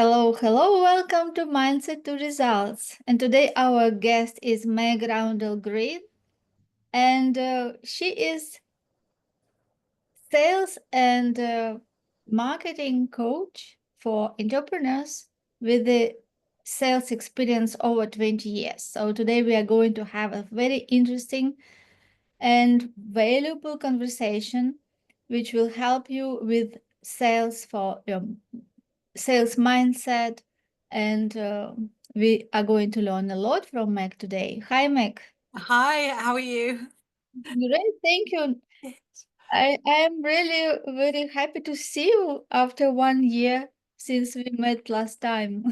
Hello, hello, welcome to Mindset to Results. And today our guest is Meg Roundell Greene, and she is sales and marketing coach for entrepreneurs with the sales experience over 20 years. So today we are going to have a very interesting and valuable conversation which will help you with sales for your sales mindset, and we are going to learn a lot from Meg today. Hi, Meg. Hi, how are you? Great, thank you. I am really very happy to see you after 1 year since we met last time.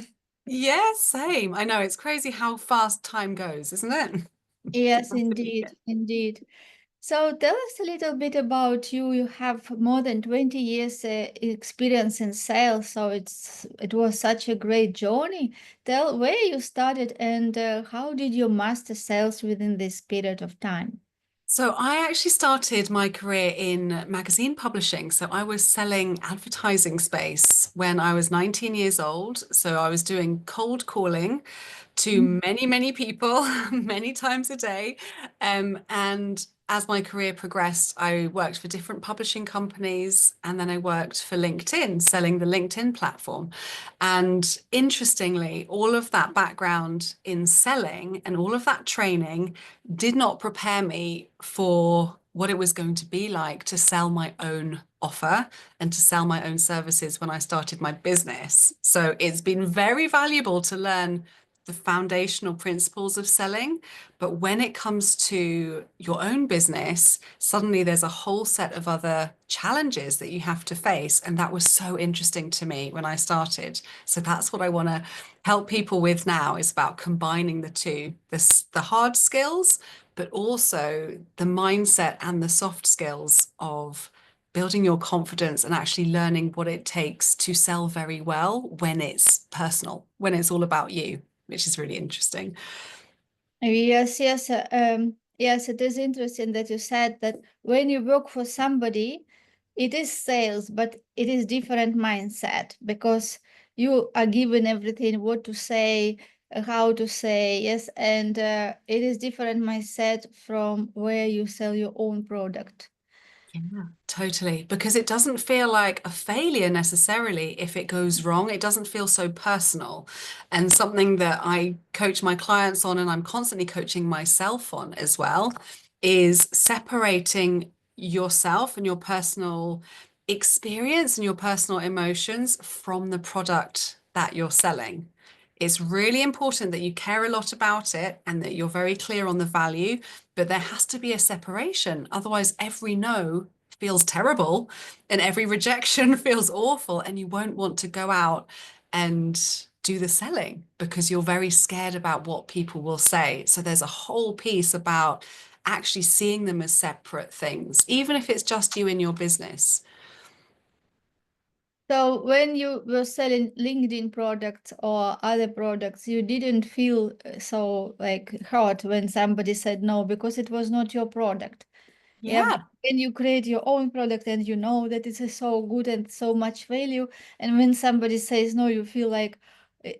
Yeah, same. I know it's crazy how fast time goes, isn't it? Yes, indeed, indeed. So tell us a little bit about you. You have more than 20 years experience in sales, so it was such a great journey. Tell where you started and how did you master sales within this period of time? So I actually started my career in magazine publishing. So I was selling advertising space when I was 19 years old. So I was doing cold calling to many, many people, many times a day. And as my career progressed, I worked for different publishing companies, and then I worked for LinkedIn, selling the LinkedIn platform. And interestingly, all of that background in selling and all of that training did not prepare me for what it was going to be like to sell my own offer and to sell my own services when I started my business. So it's been very valuable to learn the foundational principles of selling. But when it comes to your own business, suddenly there's a whole set of other challenges that you have to face. And that was so interesting to me when I started. So that's what I want to help people with now, is about combining the two, the hard skills, but also the mindset and the soft skills of building your confidence and actually learning what it takes to sell very well when it's personal, when it's all about you, which is really interesting. Yes, yes, yes, it is interesting that you said that when you work for somebody, it is sales, but it is different mindset because you are given everything, what to say, how to say, yes, and it is different mindset from where you sell your own product. Yeah, totally. Because it doesn't feel like a failure necessarily if it goes wrong. It doesn't feel so personal. And something that I coach my clients on, and I'm constantly coaching myself on as well, is separating yourself and your personal experience and your personal emotions from the product that you're selling. It's really important that you care a lot about it and that you're very clear on the value, but there has to be a separation. Otherwise, every no feels terrible and every rejection feels awful, and you won't want to go out and do the selling because you're very scared about what people will say. So there's a whole piece about actually seeing them as separate things, even if it's just you in your business. So when you were selling LinkedIn products or other products, you didn't feel so like hurt when somebody said no because it was not your product. Yeah, but Yeah. when you create your own product and you know that it is so good and so much value, and when somebody says no, you feel like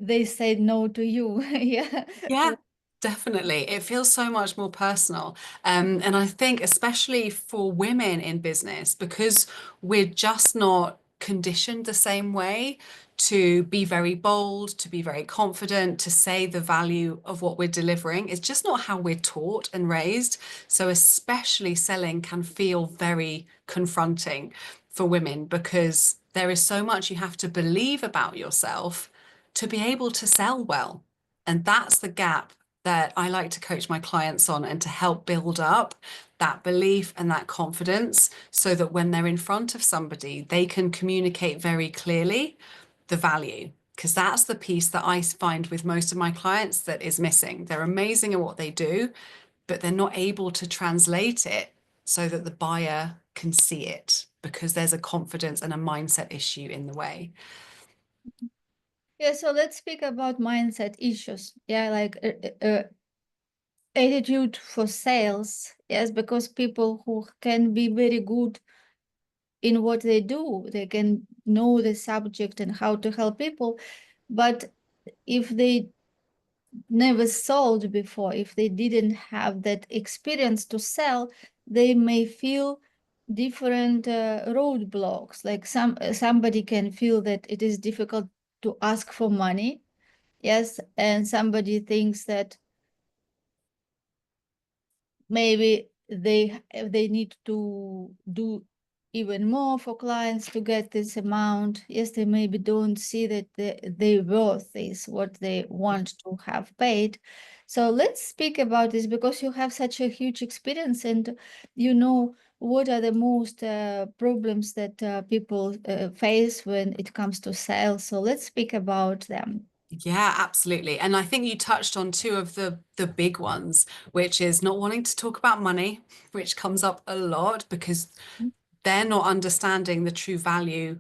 they said no to you. Yeah. Yeah, definitely. It feels so much more personal. And I think especially for women in business, because we're just not conditioned the same way to be very bold, to be very confident, to say the value of what we're delivering. It's just not how we're taught and raised. So especially selling can feel very confronting for women because there is so much you have to believe about yourself to be able to sell well. And that's the gap that I like to coach my clients on, and to help build up that belief and that confidence so that when they're in front of somebody, they can communicate very clearly the value. Because that's the piece that I find with most of my clients that is missing. They're amazing at what they do, but they're not able to translate it so that the buyer can see it because there's a confidence and a mindset issue in the way. Yeah, so let's speak about mindset issues. Yeah, like attitude for sales. Yes, because people who can be very good in what they do, they can know the subject and how to help people. But if they never sold before, if they didn't have that experience to sell, they may feel different roadblocks. Like somebody can feel that it is difficult to ask for money, yes, and somebody thinks that maybe they need to do even more for clients to get this amount. Yes, they maybe don't see that their worth is what they want to have paid. So let's speak about this, because you have such a huge experience and you know what are the most problems that people face when it comes to sales. So let's speak about them. Yeah, absolutely. And I think you touched on two of the big ones, which is not wanting to talk about money, which comes up a lot because they're not understanding the true value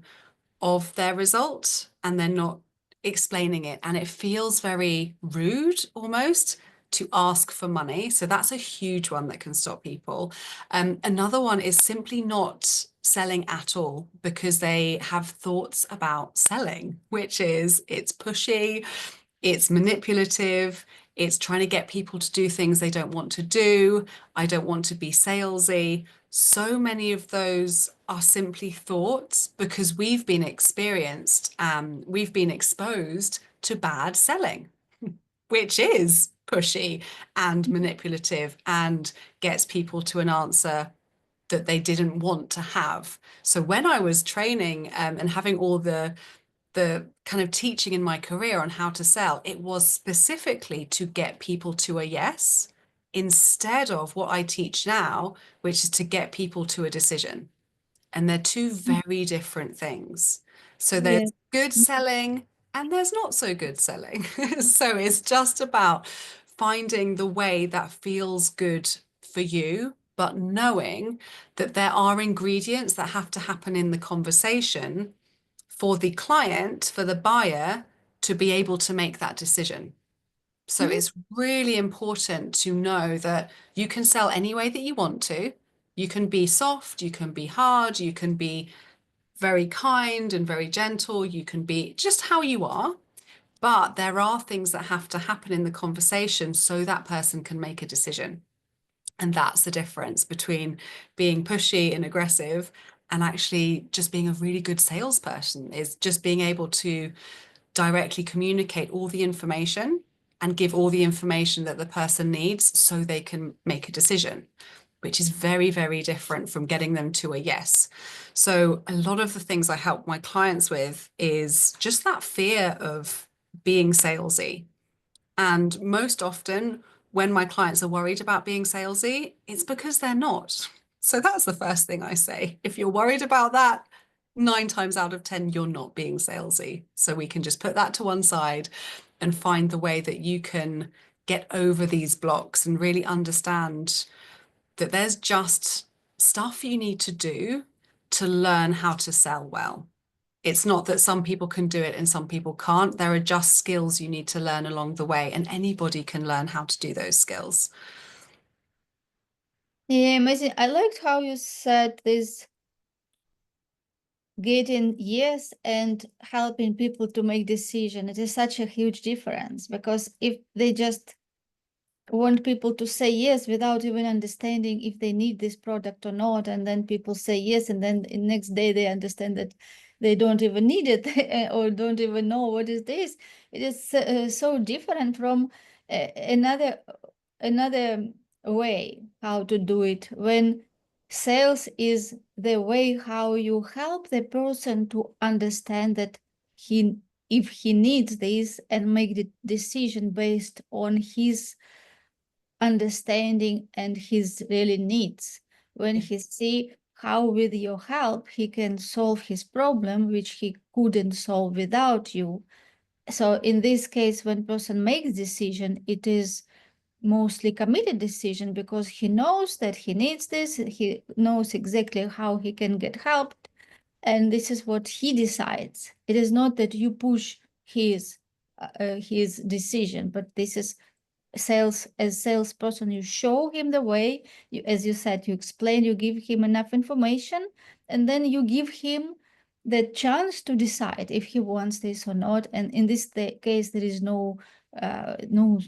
of their result and they're not explaining it. And it feels very rude almost to ask for money. So that's a huge one that can stop people. Another one is simply not selling at all because they have thoughts about selling, which is it's pushy, it's manipulative, it's trying to get people to do things they don't want to do. I don't want to be salesy. So many of those are simply thoughts because we've been we've been exposed to bad selling, which is pushy and manipulative and gets people to an answer that they didn't want to have. So when I was training and having all the kind of teaching in my career on how to sell, it was specifically to get people to a yes instead of what I teach now, which is to get people to a decision. And they're two very different things. So Yeah. there's good selling and there's not so good selling. So it's just about finding the way that feels good for you, but knowing that there are ingredients that have to happen in the conversation for the client, for the buyer to be able to make that decision. So Mhm. it's really important to know that you can sell any way that you want to. You can be soft, you can be hard, you can be very kind and very gentle, you can be just how you are. But there are things that have to happen in the conversation so that person can make a decision. And that's the difference between being pushy and aggressive and actually just being a really good salesperson, is just being able to directly communicate all the information and give all the information that the person needs so they can make a decision, which is very, very different from getting them to a yes. So a lot of the things I help my clients with is just that fear of being salesy. And most often, when my clients are worried about being salesy, it's because they're not. So that's the first thing I say. If you're worried about that, 9 times out of 10, you're not being salesy. So we can just put that to one side and find the way that you can get over these blocks and really understand that there's just stuff you need to do to learn how to sell well. It's not that some people can do it and some people can't. There are just skills you need to learn along the way, and anybody can learn how to do those skills. Yeah, amazing. I liked how you said this, getting yes and helping people to make decision. It is such a huge difference, because if they just want people to say yes without even understanding if they need this product or not, and then people say yes, and then the next day they understand that they don't even need it or don't even know what is this. It is so different from another way how to do it, when sales is the way how you help the person to understand that he if he needs this, and make the decision based on his understanding and his really needs. When Yeah. he see how with your help he can solve his problem, which he couldn't solve without you. So in this case, when person makes decision, it is mostly committed decision, because he knows that he needs this, he knows exactly how he can get helped, and this is what he decides. It is not that you push his decision, but this is as salesperson, you show him the way. As you said, you explain, you give him enough information, and then you give him the chance to decide if he wants this or not. And in this case, there is no no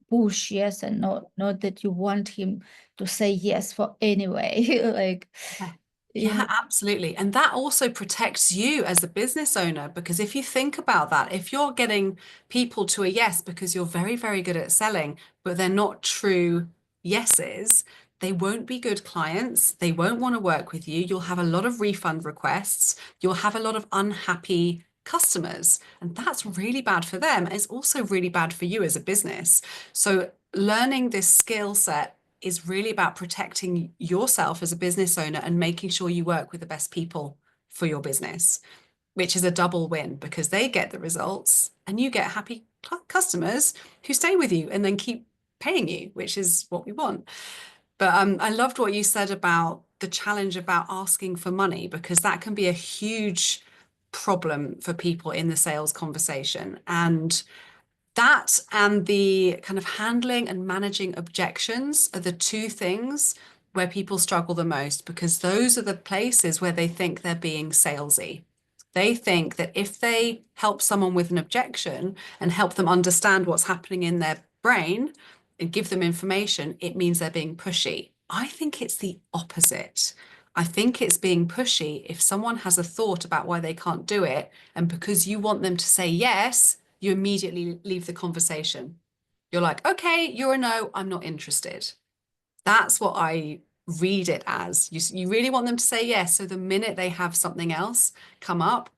push, yes, and not that you want him to say yes for anyway. Like, Yeah, absolutely. And that also protects you as a business owner, because if you think about that, if you're getting people to a yes because you're very, very good at selling, but they're not true yeses, they won't be good clients. They won't want to work with you. You'll have a lot of refund requests. You'll have a lot of unhappy customers. And that's really bad for them. It's also really bad for you as a business. So learning this skill set is really about protecting yourself as a business owner and making sure you work with the best people for your business, which is a double win because they get the results and you get happy customers who stay with you and then keep paying you, which is what we want. But I loved what you said about the challenge about asking for money, because that can be a huge problem for people in the sales conversation. And that and the kind of handling and managing objections are the two things where people struggle the most, because those are the places where they think they're being salesy. They think that if they help someone with an objection and help them understand what's happening in their brain and give them information, it means they're being pushy. I think it's the opposite. I think it's being pushy if someone has a thought about why they can't do it, and because you want them to say yes, you immediately leave the conversation. You're like, okay, you're a no, I'm not interested. That's what I read it as. You really want them to say yes. So the minute they have something else come up,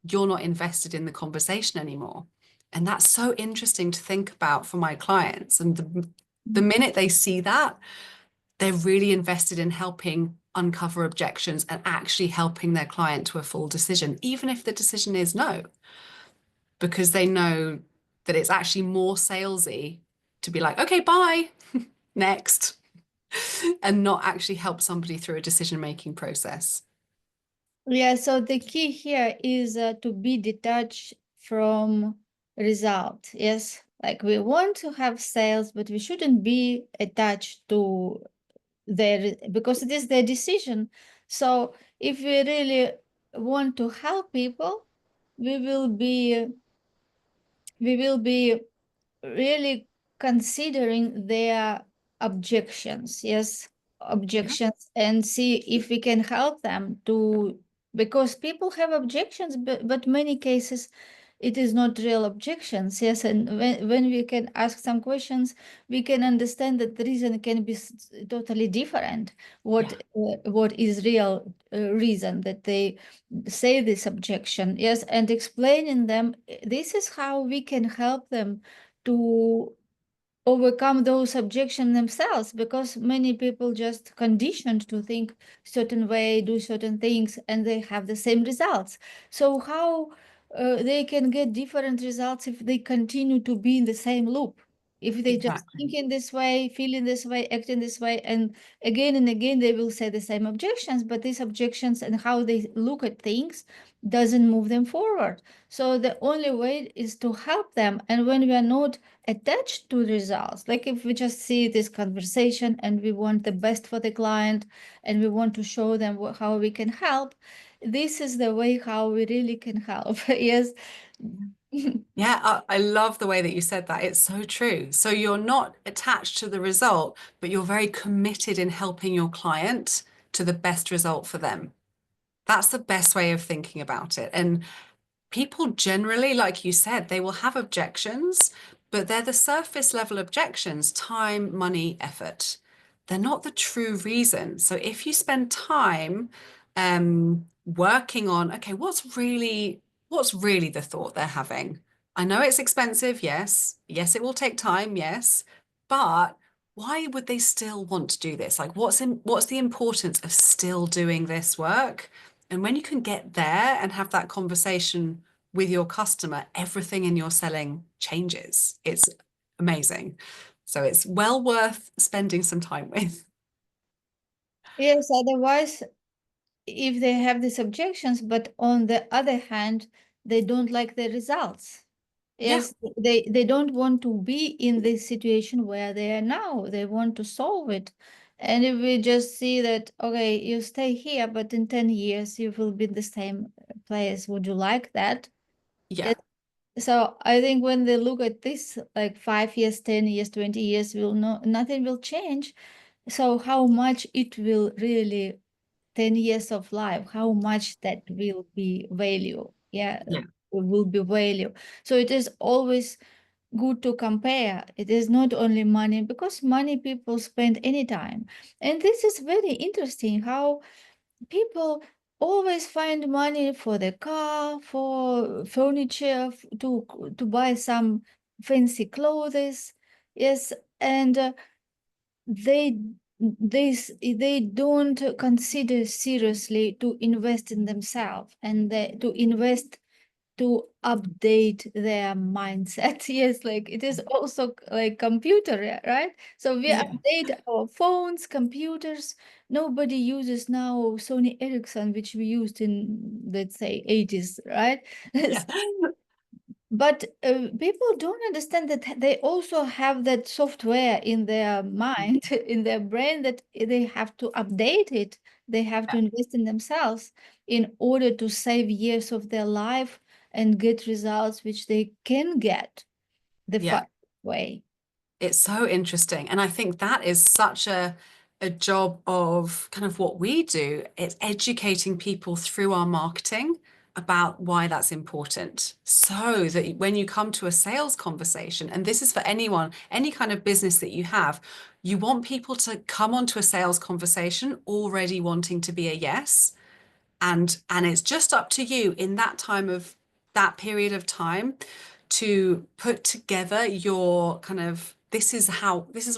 you're not invested in the conversation anymore. And that's so interesting to think about for my clients. And the minute they see that, they're really invested in helping uncover objections and actually helping their client to a full decision, even if the decision is no, because they know that it's actually more salesy to be like, okay, bye, next, and not actually help somebody through a decision-making process. yeah, so the key here is to be detached from result. Yes, like we want to have sales, but we shouldn't be attached to their, because it is their decision. So if we really want to help people, we will be really considering their objections, yes, Yeah, objections, and see if we can help them to, because people have objections, but many cases it is not real objections, yes, and when we can ask some questions, we can understand that the reason can be totally different. yeah, What is real reason that they say this objection, yes, and explaining them, this is how we can help them to overcome those objections themselves, because many people just conditioned to think certain way, do certain things, and they have the same results. So how they can get different results if they continue to be in the same loop? If they just exactly. think in this way, feel in this way, act in this way, and again, they will say the same objections, but these objections and how they look at things doesn't move them forward. So the only way is to help them. And when we are not attached to results, like if we just see this conversation and we want the best for the client and we want to show them how we can help, this is the way how we really can help. Yes. Yeah, I love the way that you said that. It's so true. So you're not attached to the result, but you're very committed in helping your client to the best result for them. That's the best way of thinking about it. And people generally, like you said, they will have objections, but they're the surface level objections: time, money, effort. They're not the true reason. So if you spend time working on, okay, what's really the thought they're having? I know it's expensive, yes. Yes, it will take time, yes. But why would they still want to do this? Like, what's the importance of still doing this work? And when you can get there and have that conversation with your customer, everything in your selling changes. It's amazing. So it's well worth spending some time with. Yes, otherwise, if they have these objections, but on the other hand, they don't like the results. Yeah, Yes, they don't want to be in this situation where they are now. They want to solve it. And if we just see that, okay, you stay here, but in 10 years you will be in the same place, would you like that? Yeah, Yes. So I think when they look at this, like 5 years, 10 years, 20 years, will no nothing will change. So how much it will really 10 years of life, how much that will be value? Yeah, yeah, will be value. So it is always good to compare. It is not only money, because money people spend anytime. And this is very interesting how people always find money for the car, for furniture, to buy some fancy clothes. Yes, and they they don't consider seriously to invest in themselves, and to invest to update their mindset. Yes, like it is also like computer, right? So we yeah, update our phones, computers. Nobody uses now Sony Ericsson, which we used in, let's say, 80s, right? yeah, But people don't understand that they also have that software in their mind, in their brain, that they have to update it. They have to invest in themselves in order to save years of their life and get results which they can get the yeah. fast way. It's so interesting. And I think that is such a job of kind of what we do. It's educating people through our marketing about why that's important. So that when you come to a sales conversation, and this is for anyone, any kind of business that you have, you want people to come onto a sales conversation already wanting to be a yes. And it's just up to you in that time of that period of time to put together your kind of this is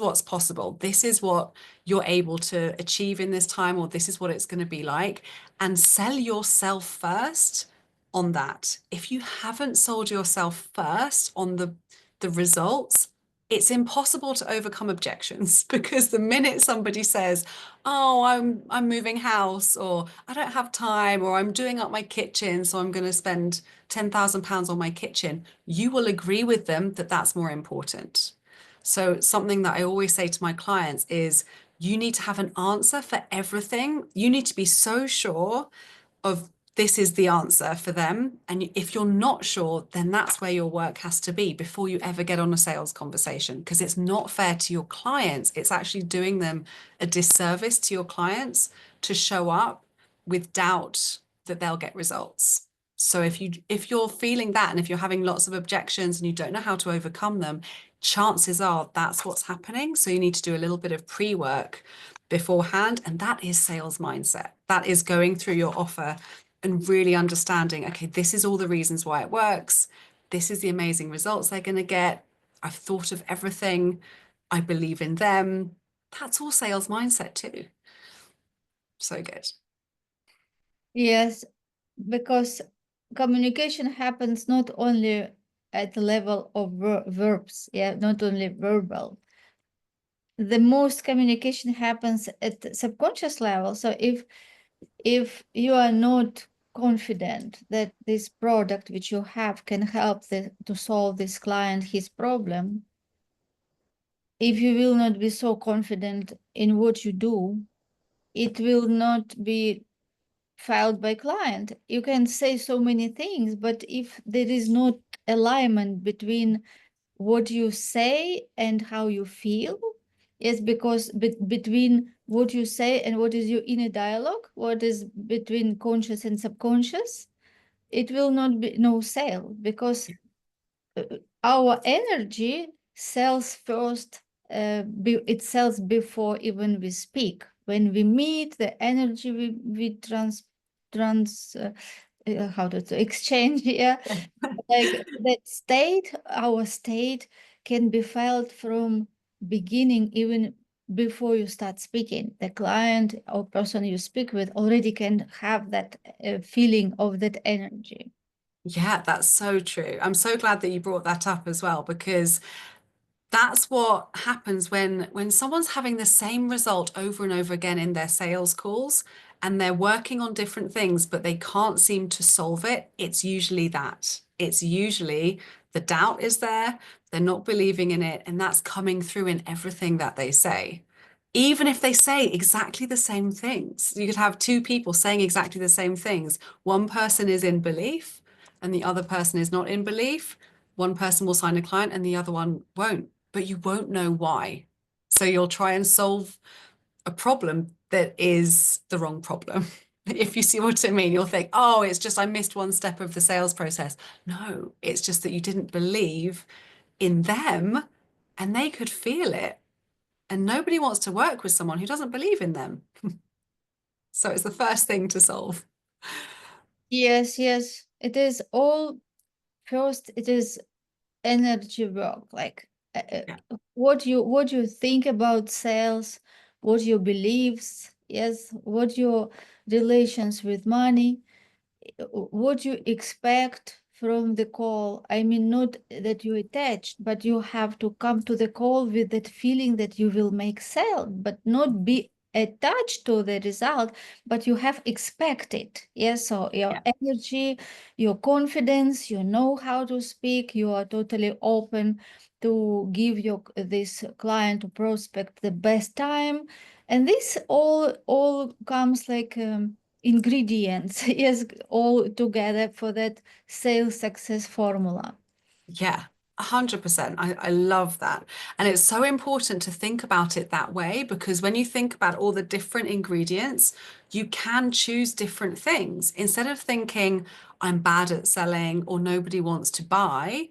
what's possible, this is what you're able to achieve in this time, or this is what it's going to be like, and sell yourself first on that. If you haven't sold yourself first on the results, it's impossible to overcome objections because the minute somebody says, "Oh, I'm moving house," or "I don't have time," or "I'm doing up my kitchen, so I'm going to spend £10,000 on my kitchen," you will agree with them that that's more important. So something that I always say to my clients is you need to have an answer for everything. You need to be so sure of this is the answer for them. And if you're not sure, then that's where your work has to be before you ever get on a sales conversation, because it's not fair to your clients. It's actually doing them a disservice to your clients to show up with doubt that they'll get results. So if you're feeling that, and if you're having lots of objections and you don't know how to overcome them, chances are that's what's happening. So you need to do a little bit of pre-work beforehand. And that is sales mindset. That is going through your offer and really understanding, okay, this is all the reasons why it works. This is the amazing results they're going to get. I've thought of everything. I believe in them. That's all sales mindset too. So good. Yes, because communication happens not only at the level of verbs, yeah, not only verbal. The most communication happens at the subconscious level. So if you are not confident that this product which you have can help to solve this client his problem, if you will not be so confident in what you do, it will not be felt by client. You can say so many things, but if there is not alignment between what you say and how you feel, yes, because between what you say and what is your inner dialogue, what is between conscious and subconscious, it will not be no sale, because our energy sells first. It sells before even we speak. When we meet, the energy we trans how to say, exchange, yeah, like that state, our state can be felt from beginning, even before you start speaking. The client or person you speak with already can have that feeling of that energy. Yeah, that's so true. I'm so glad that you brought that up as well, because that's what happens when someone's having the same result over and over again in their sales calls, and they're working on different things but they can't seem to solve it. It's usually that. It's usually the doubt is there, they're not believing in it, and that's coming through in everything that they say. even if they say exactly the same things. You could have two people saying exactly the same things. One person is in belief and the other person is not in belief. One person will sign a client and the other one won't, but you won't know why. So you'll try and solve a problem that is the wrong problem. If you see what I mean, you'll think, oh, it's just I missed one step of the sales process. No, it's just that you didn't believe in them and they could feel it. And nobody wants to work with someone who doesn't believe in them. So it's the first thing to solve. Yes, yes. It is all first, it is energy work, like Yeah. what you think about sales, what your beliefs, yes, what your relations with money, what you expect from the call. I mean, not that you attached, but you have to come to the call with that feeling that you will make sale, but not be attached to the result, but you have expected. Yes, so your Yeah. energy, your confidence, you know how to speak, you are totally open to give your this client or prospect the best time. And this all comes like ingredients, yes, all together for that sales success formula. Yeah. 100%. I love that. And it's so important to think about it that way because when you think about all the different ingredients, you can choose different things. Instead of thinking, I'm bad at selling or nobody wants to buy,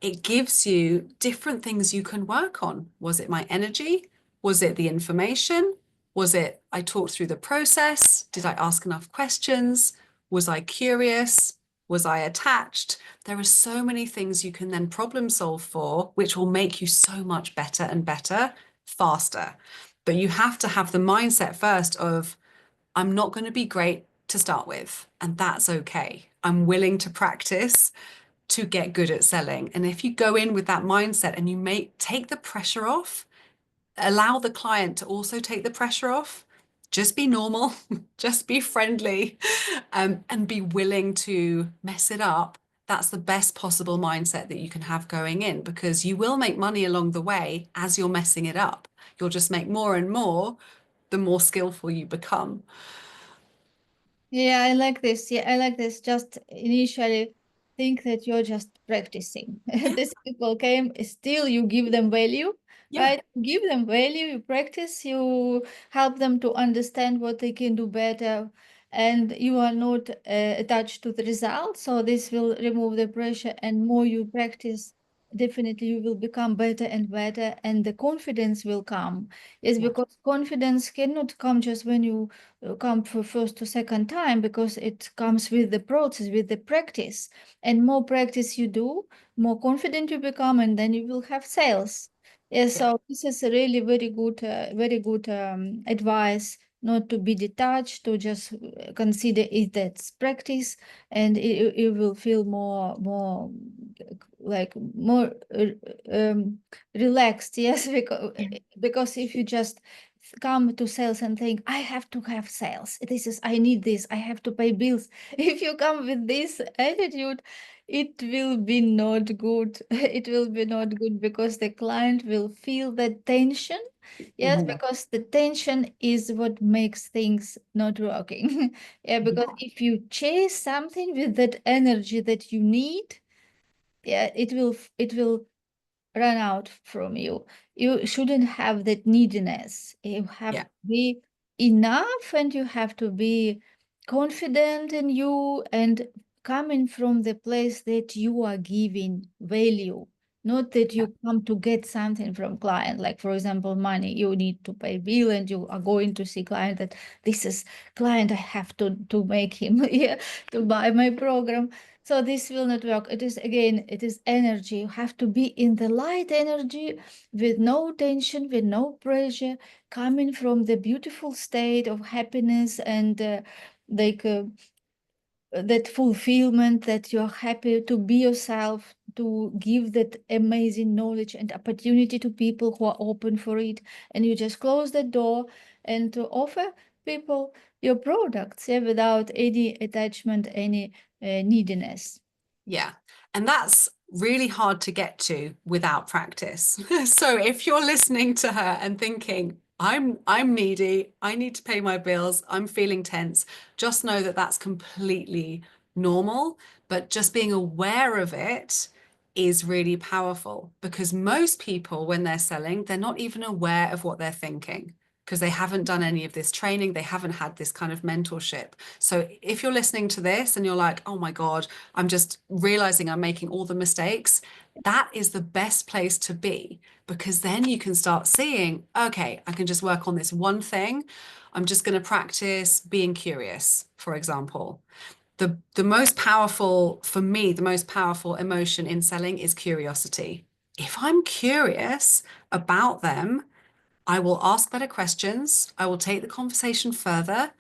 it gives you different things you can work on. Was it my energy? Was it the information? Was it I talked through the process? Did I ask enough questions? Was I curious? Was I attached? There are so many things you can then problem solve for, which will make you so much better and better faster. But you have to have the mindset first of, I'm not going to be great to start with, and that's okay. I'm willing to practice to get good at selling. And if you go in with that mindset and you take the pressure off, allow the client to also take the pressure off, just be normal, just be friendly, and be willing to mess it up. That's the best possible mindset that you can have going in because you will make money along the way as you're messing it up. You'll just make more and more the more skillful you become. Yeah, I like this. Yeah, I like this. Just initially think that you're just practicing. Yeah, These people came, still you give them value, yeah, right? Give them value, you practice, you help them to understand what they can do better, and you are not attached to the result. So this will remove the pressure, and more you practice, definitely you will become better and better, and the confidence will come. Yes, yeah, because confidence cannot come just when you come for first or second time, because it comes with the process, with the practice, and more practice you do, more confident you become, and then you will have sales. Yeah, yeah, so this is a really very good advice, not to be detached, to just consider it that's practice, and it will feel more like more relaxed. Yes, yeah, because if you just come to sales and think, I have to have sales, this is, I need this, I have to pay bills. If you come with this attitude, it will be not good. It will be not good because the client will feel that tension. Yes, mhm, because the tension is what makes things not working. Yeah, because yeah, if you chase something with that energy that you need, yeah, it will run out from you. You shouldn't have that neediness. You have yeah, to be enough, and you have to be confident in you and coming from the place that you are giving value, not that yeah, you come to get something from client. Like, for example, money, you need to pay bill and you are going to see client that this is client, I have to make him yeah, to buy my program. So this will not work. It is, again, it is energy. You have to be in the light energy with no tension, with no pressure, coming from the beautiful state of happiness and like that fulfillment, that you're happy to be yourself, to give that amazing knowledge and opportunity to people who are open for it. And you just close the door and to offer people your products, yeah, without any attachment, any neediness. yeah. And that's really hard to get to without practice. So if you're listening to her and thinking, I'm needy. I need to pay my bills. I'm feeling tense. Just know that that's completely normal, but just being aware of it is really powerful because most people, when they're selling, they're not even aware of what they're thinking because they haven't done any of this training. They haven't had this kind of mentorship. So if you're listening to this and you're like, oh my God, I'm just realizing I'm making all the mistakes, that is the best place to be because then you can start seeing, okay, I can just work on this one thing. I'm just going to practice being curious, for example. The most powerful, for me, the most powerful emotion in selling is curiosity. If I'm curious about them, I will ask better questions. I will take the conversation further.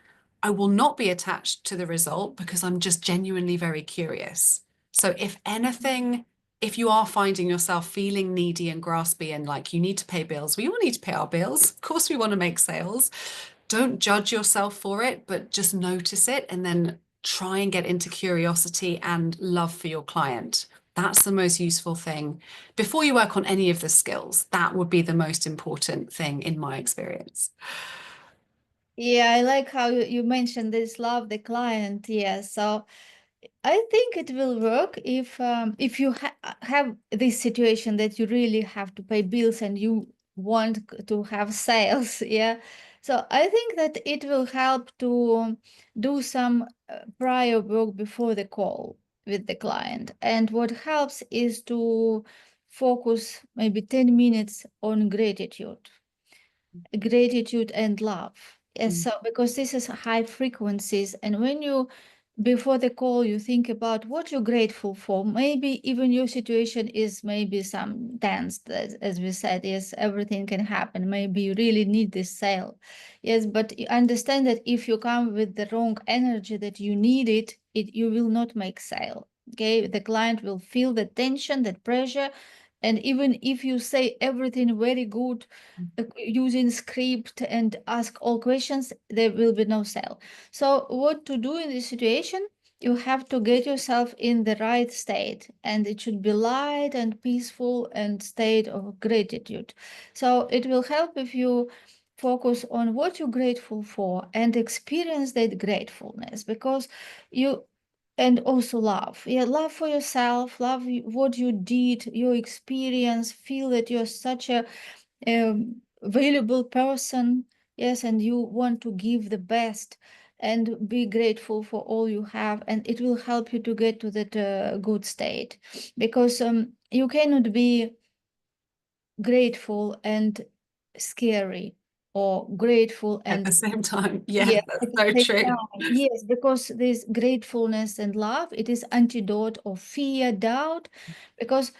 I will not be attached to the result because I'm just genuinely very curious. So, if anything, if you are finding yourself feeling needy and graspy and like you need to pay bills, we all need to pay our bills. Of course, we want to make sales. Don't judge yourself for it, but just notice it and then try and get into curiosity and love for your client. That's the most useful thing. Before you work on any of the skills, that would be the most important thing in my experience. Yeah, I like how you mentioned this love the client. Yeah, so I think it will work if you have this situation that you really have to pay bills and you want to have sales. Yeah, so I think that it will help to do some prior work before the call with the client. And what helps is to focus maybe 10 minutes on gratitude and love. Yes, Mm, so because this is high frequencies, and when you before the call you think about what you're grateful for, maybe even your situation is maybe some tense, as we said, yes, everything can happen. Maybe you really need this sale, yes, but you understand that if you come with the wrong energy that you need it you will not make sale. Okay, the client will feel the tension, that pressure, and even if you say everything very good, using script and ask all questions, there will be no sale. So what to do in this situation? You have to get yourself in the right state, and it should be light and peaceful and state of gratitude. So it will help if you focus on what you're grateful for and experience that gratefulness, because you and also love, yeah, love for yourself, love what you did, your experience, feel that you're such a valuable person, yes, and you want to give the best and be grateful for all you have, and it will help you to get to that good state, because you cannot be grateful and scary, or grateful at the and same time. Yeah, yeah, that's at the so same true. time. Yes, because this gratefulness and love, it is antidote of fear, doubt, because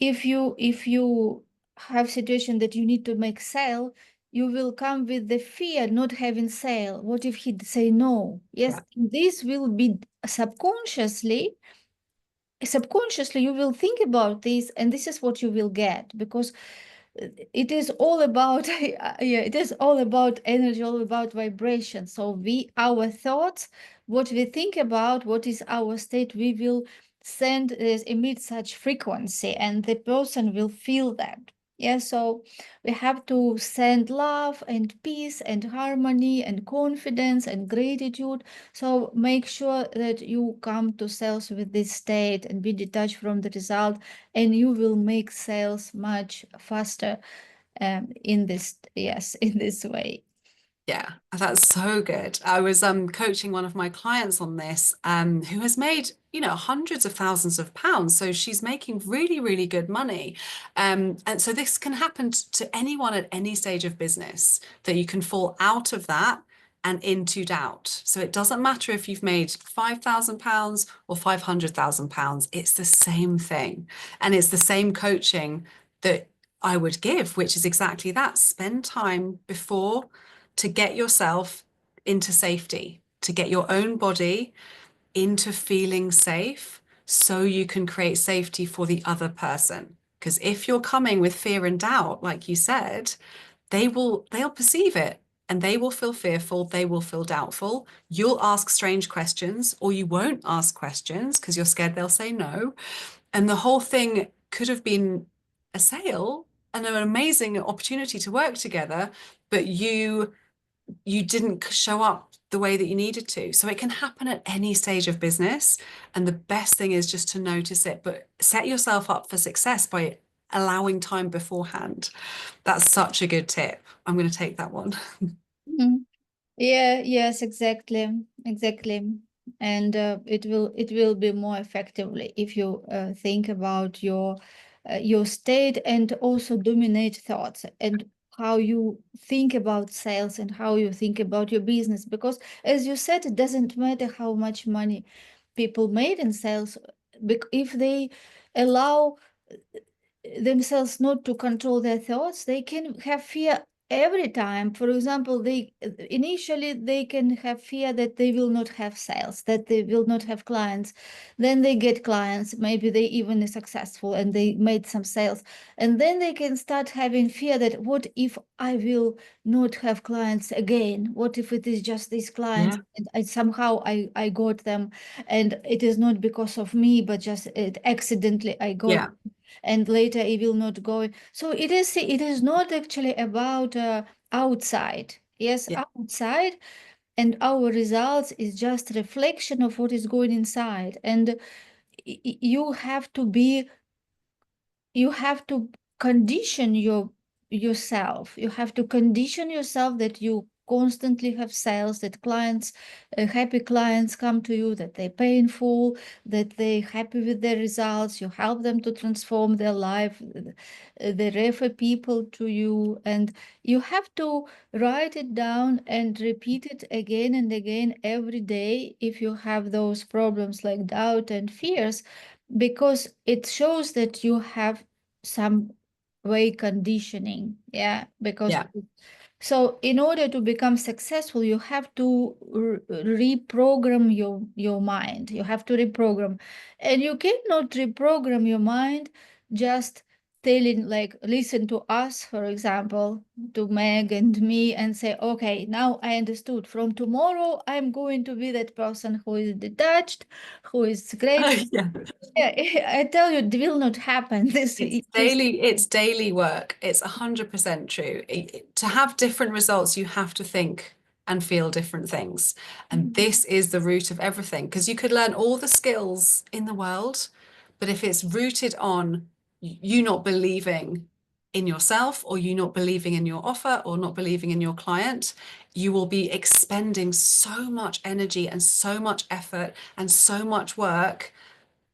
if you have situation that you need to make sale, you will come with the fear not having sale. What if he'd say no? Yes, Yeah. this will be subconsciously you will think about this, and this is what you will get, because it is all about yeah, it is all about energy, all about vibration. So our thoughts, what we think about, what is our state, we will emit such frequency, and the person will feel that. Yeah, so we have to send love and peace and harmony and confidence and gratitude. So make sure that you come to sales with this state and be detached from the result, and you will make sales much faster in this, yes, in this way. Yeah, that's so good. I was coaching one of my clients on this, who has made, hundreds of thousands of pounds. So she's making really, really good money. And so this can happen to anyone at any stage of business, that you can fall out of that and into doubt. So it doesn't matter if you've made £5,000 or £500,000, it's the same thing. And it's the same coaching that I would give, which is exactly that. Spend time before to get yourself into safety, to get your own body into feeling safe so you can create safety for the other person. Because if you're coming with fear and doubt, like you said, they'll perceive it and they will feel fearful, they will feel doubtful. You'll ask strange questions or you won't ask questions because you're scared they'll say no. And the whole thing could have been a sale, an amazing opportunity to work together, but you didn't show up the way that you needed to. So it can happen at any stage of business. And the best thing is just to notice it, but set yourself up for success by allowing time beforehand. That's such a good tip. I'm going to take that one. Mhm. Yeah, yes, exactly, exactly. And it will be more effectively if you think about your state and also dominate thoughts and how you think about sales and how you think about your business. Because as you said, it doesn't matter how much money people made in sales, if they allow themselves not to control their thoughts, they can have fear every time. For example, they initially they can have fear that they will not have sales, that they will not have clients. Then they get clients, maybe they even are successful and they made some sales, and then they can start having fear that what if I will not have clients again? What if it is just these clients Yeah. and I got them, and it is not because of me, but just it accidentally I got, Yeah. and later it will not go. So it is not actually about outside. Yes, Yeah. outside, and our results is just reflection of what is going inside. And you have to be, you have to condition yourself. You have to condition yourself that you constantly have sales, that clients, happy clients come to you, that they pay in full, that they happy with their results. You help them to transform their life. They refer people to you, and you have to write it down and repeat it again and again every day if you have those problems like doubt and fears, because it shows that you have some way conditioning. Yeah, because Yeah. so in order to become successful, you have to reprogram your mind. You have to reprogram, and you cannot reprogram your mind just telling, like, listen to us, for example, to Meg and me, and say, okay, now I understood. From tomorrow, I'm going to be that person who is detached, who is grateful. Yeah. Yeah, I tell you, it will not happen. It's daily work. It's 100% true. To have different results, you have to think and feel different things. And this is the root of everything, because you could learn all the skills in the world, but if it's rooted on you not believing in yourself, or you not believing in your offer, or not believing in your client, you will be expending so much energy and so much effort and so much work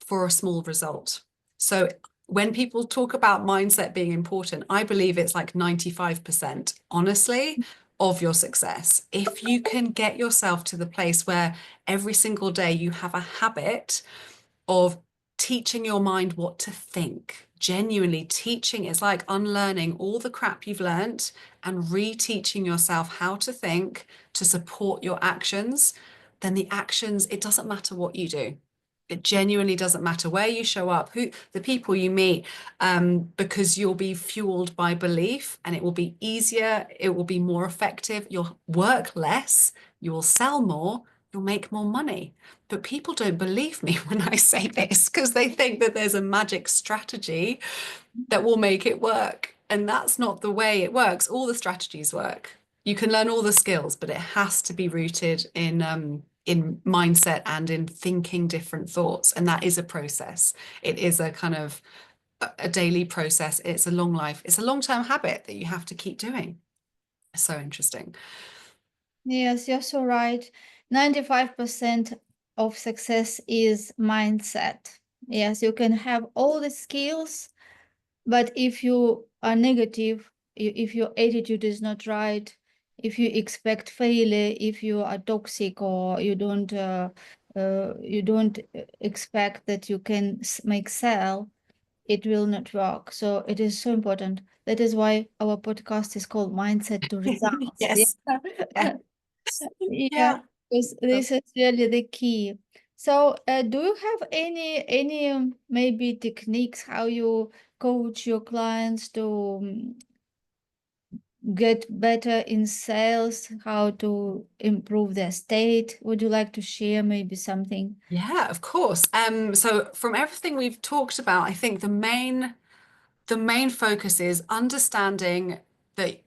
for a small result. So when people talk about mindset being important, I believe it's like 95%, honestly, of your success. If you can get yourself to the place where every single day you have a habit of teaching your mind what to think, genuinely teaching, it's like unlearning all the crap you've learned and reteaching yourself how to think to support your actions, then the actions, it doesn't matter what you do. It genuinely doesn't matter where you show up, who the people you meet, because you'll be fueled by belief, and it will be easier, it will be more effective, you'll work less, you will sell more, you'll make more money. But people don't believe me when I say this, because they think that there's a magic strategy that will make it work. And that's not the way it works. All the strategies work. You can learn all the skills, but it has to be rooted in mindset and in thinking different thoughts. And that is a process. It is a kind of a daily process. It's a long life. It's a long-term habit that you have to keep doing. So interesting. Yes, you're so right. 95% of success is mindset. Yes, you can have all the skills, but if you are negative, if your attitude is not right, if you expect failure, if you are toxic, or you don't expect that you can make sell, it will not work. So it is so important. That is why our podcast is called Mindset to Results. Yes. Yeah. Yeah. Yeah, Yeah. because this is really the key. So, do you have any maybe techniques how you coach your clients to get better in sales, how to improve their state? Would you like to share maybe something? Yeah, of course. So from everything we've talked about, I think the main focus is understanding that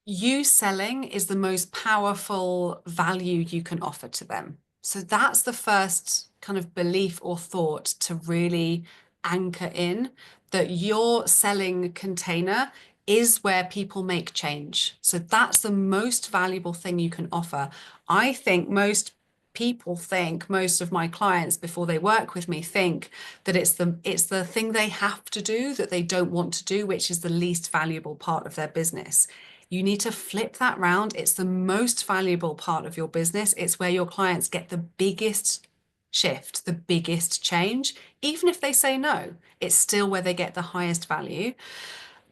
you selling is the most powerful value you can offer to them. So that's the first kind of belief or thought to really anchor in, that your selling container is where people make change. So that's the most valuable thing you can offer. I think most people think, most of my clients before they work with me think that it's the thing they have to do that they don't want to do, which is the least valuable part of their business. You need to flip that round. It's the most valuable part of your business. It's where your clients get the biggest shift, the biggest change. Even if they say no, it's still where they get the highest value.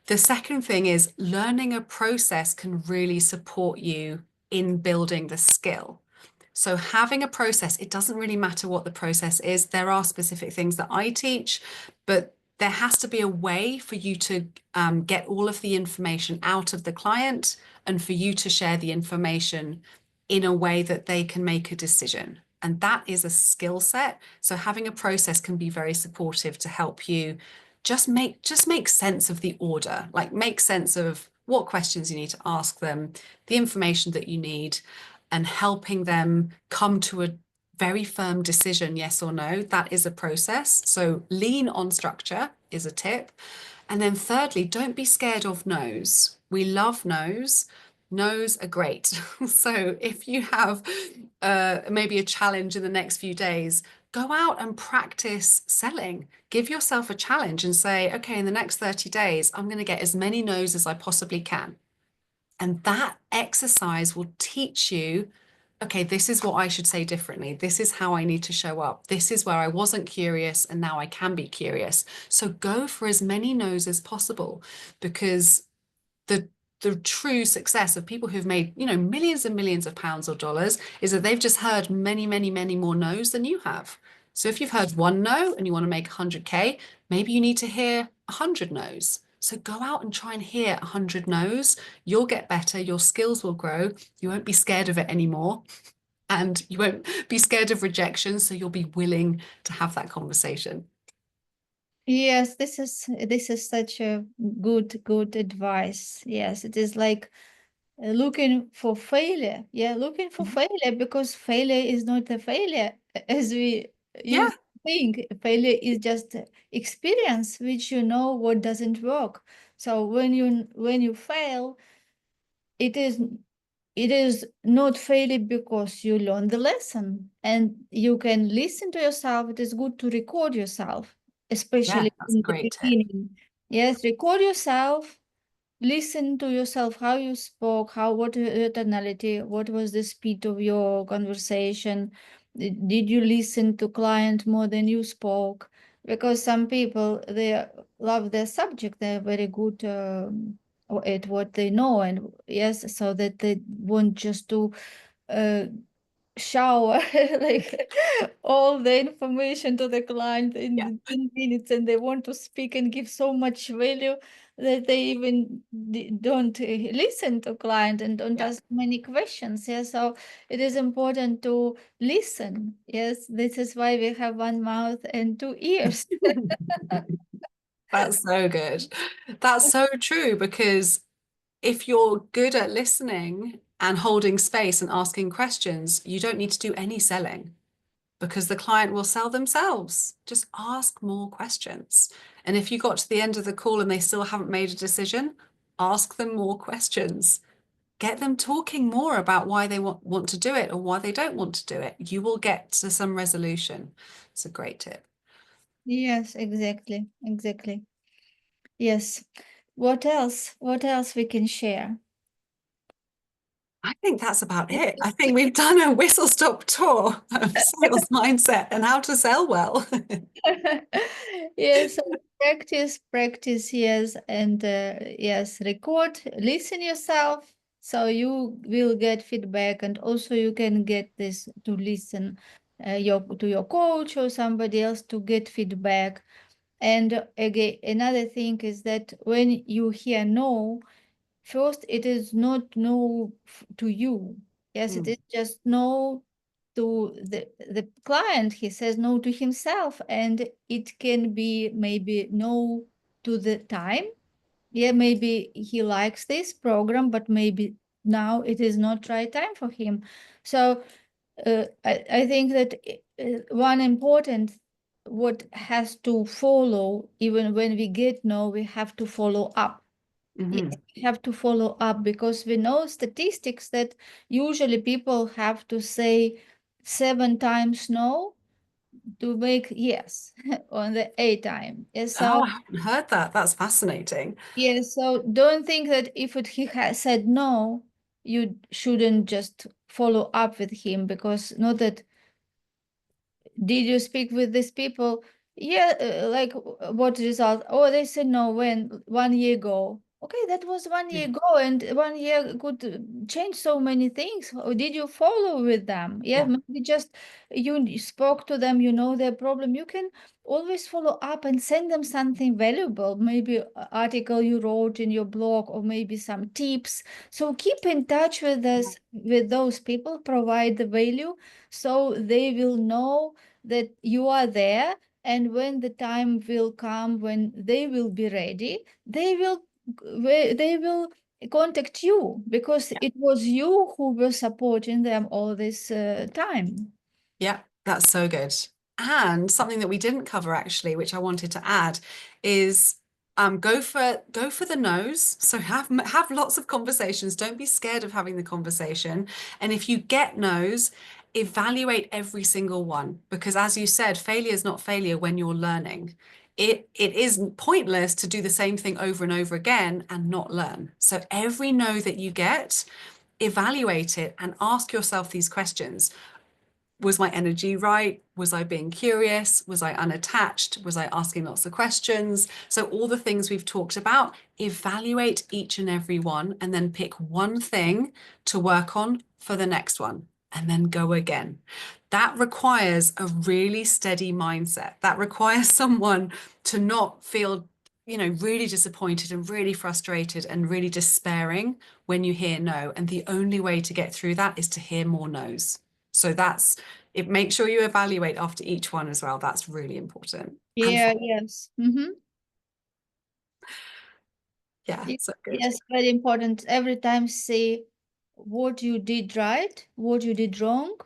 The second thing is learning a process can really support you in building the skill. So having a process, it doesn't really matter what the process is. There are specific things that I teach, but there has to be a way for you to get all of the information out of the client and for you to share the information in a way that they can make a decision. And that is a skill set. So having a process can be very supportive to help you just make sense of the order, like make sense of what questions you need to ask them, the information that you need, and helping them come to a very firm decision, yes or no. That is a process. So lean on structure is a tip. And then thirdly, don't be scared of no's. We love no's. No's are great. So if you have maybe a challenge in the next few days, go out and practice selling. Give yourself a challenge and say, okay, in the next 30 days, I'm going to get as many no's as I possibly can. And that exercise will teach you, okay, this is what I should say differently. This is how I need to show up. This is where I wasn't curious and now I can be curious. So go for as many no's as possible, because the the true success of people who've made, millions and millions of pounds or dollars is that they've just heard many, many, many more no's than you have. So if you've heard one no and you want to make 100K, maybe you need to hear 100 no's. So go out and try and hear 100 no's. You'll get better, your skills will grow, you won't be scared of it anymore, and you won't be scared of rejection, so you'll be willing to have that conversation. Yes, this is such a good advice. Yes, it is like looking for failure. Yeah, looking for failure, because failure is not a failure as we Yeah, used to think. Failure is just experience which you know what doesn't work. So when you fail, it is not failure because you learn the lesson and you can listen to yourself. It is good to record yourself, yeah, especially that's a in the great tip. beginning. Yes, record yourself, listen to yourself, how you spoke, what your tonality, what was the speed of your conversation. Did you listen to client more than you spoke? Because some people, they love their subject, they're very good at what they know, and yes, so that they want just to uh, shower like all the information to the client in Yeah. the 10 minutes, and they want to speak and give so much value that they even don't listen to client and don't Yeah. ask many questions. Yeah, so it is important to listen. Yes, this is why we have one mouth and two ears. That's so good. That's so true, because if you're good at listening and holding space and asking questions, you don't need to do any selling, because the client will sell themselves. Just ask more questions. And if you got to the end of the call and they still haven't made a decision, ask them more questions. Get them talking more about why they want to do it or why they don't want to do it. You will get to some resolution. It's a great tip. Yes, exactly. Yes. What else we can share? I think that's about it. I think we've done a whistle stop tour of sales mindset and how to sell well. Yes, so practice, yes, and yes, record, listen yourself, so you will get feedback, and also you can get this to listen your coach or somebody else to get feedback. And again, another thing is that when you hear no, first, it is not no to you. Yes, it Mm, is just no to the client. He says no to himself, and it can be maybe no to the time. Yeah, maybe he likes this program, but maybe now it is not right time for him. So I think that one important what has to follow, even when we get no, we have to follow up. Yes, Mhm. we have to follow up because we know statistics that usually people have to say 7 times no to make yes on the 8th time. Yes, Oh, so I haven't heard that. That's fascinating. yes, so don't think that if he has said no, you shouldn't just follow up with him, because not that did you speak with these people? Yeah, like what result? Oh, they said no when 1 year ago. Okay, that was 1 year Yeah. ago, and 1 year could change so many things. Or did you follow with them? Yeah, Yeah. maybe just you spoke to them, you know their problem. You can always follow up and send them something valuable, maybe an article you wrote in your blog, or maybe some tips. So keep in touch with us, with those people, provide the value, so they will know that you are there, and when the time will come when they will be ready, they will contact you, because it was you who were supporting them all this time. Yeah, that's so good. And something that we didn't cover actually, which I wanted to add, is go for the no's. So have lots of conversations. Don't be scared of having the conversation. And if you get no's, evaluate every single one. Because as you said, failure is not failure when you're learning. It is pointless to do the same thing over and over again and not learn. So every no that you get, evaluate it and ask yourself these questions. Was my energy right? Was I being curious? Was I unattached? Was I asking lots of questions? So all the things we've talked about, evaluate each and every one, and then pick one thing to work on for the next one, and then go again. That requires a really steady mindset. That requires someone to not feel, really disappointed and really frustrated and really despairing when you hear no. And the only way to get through that is to hear more no's. So that's it. Make sure you evaluate after each one as well. That's really important. And Yeah, yes. yeah, so good. Yes, very important. Every time say what you did right, what you did wrong,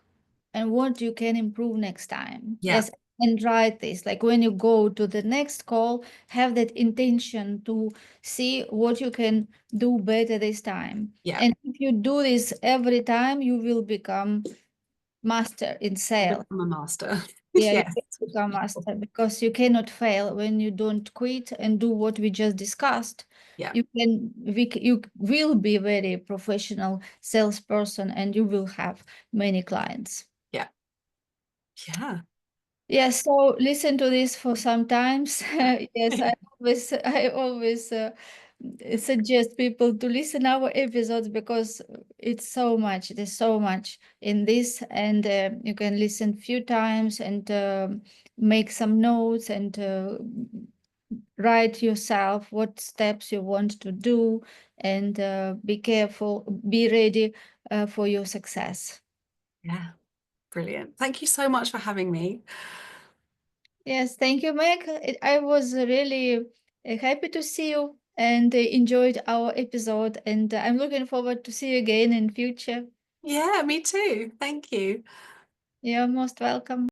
and what you can improve next time. Yeah, Yes, and write this. Like when you go to the next call, have that intention to see what you can do better this time. yeah. And if you do this every time, you will become master in I'll sales. become a master. Yeah, you Yes. can become master, because you cannot fail when you don't quit and do what we just discussed. Yeah, You will be very professional salesperson, and you will have many clients. yeah, yeah. Yes, so listen to this for some times. Yes, I always suggest people to listen our episodes, because it's so much. There's so much in this, and you can listen few times and make some notes, and write yourself what steps you want to do, and be careful, be ready for your success. Yeah. Brilliant. Thank you so much for having me. Yes, thank you, Meg. I was really happy to see you, and enjoyed our episode, and I'm looking forward to see you again in future. Yeah, me too. Thank you. You're most welcome.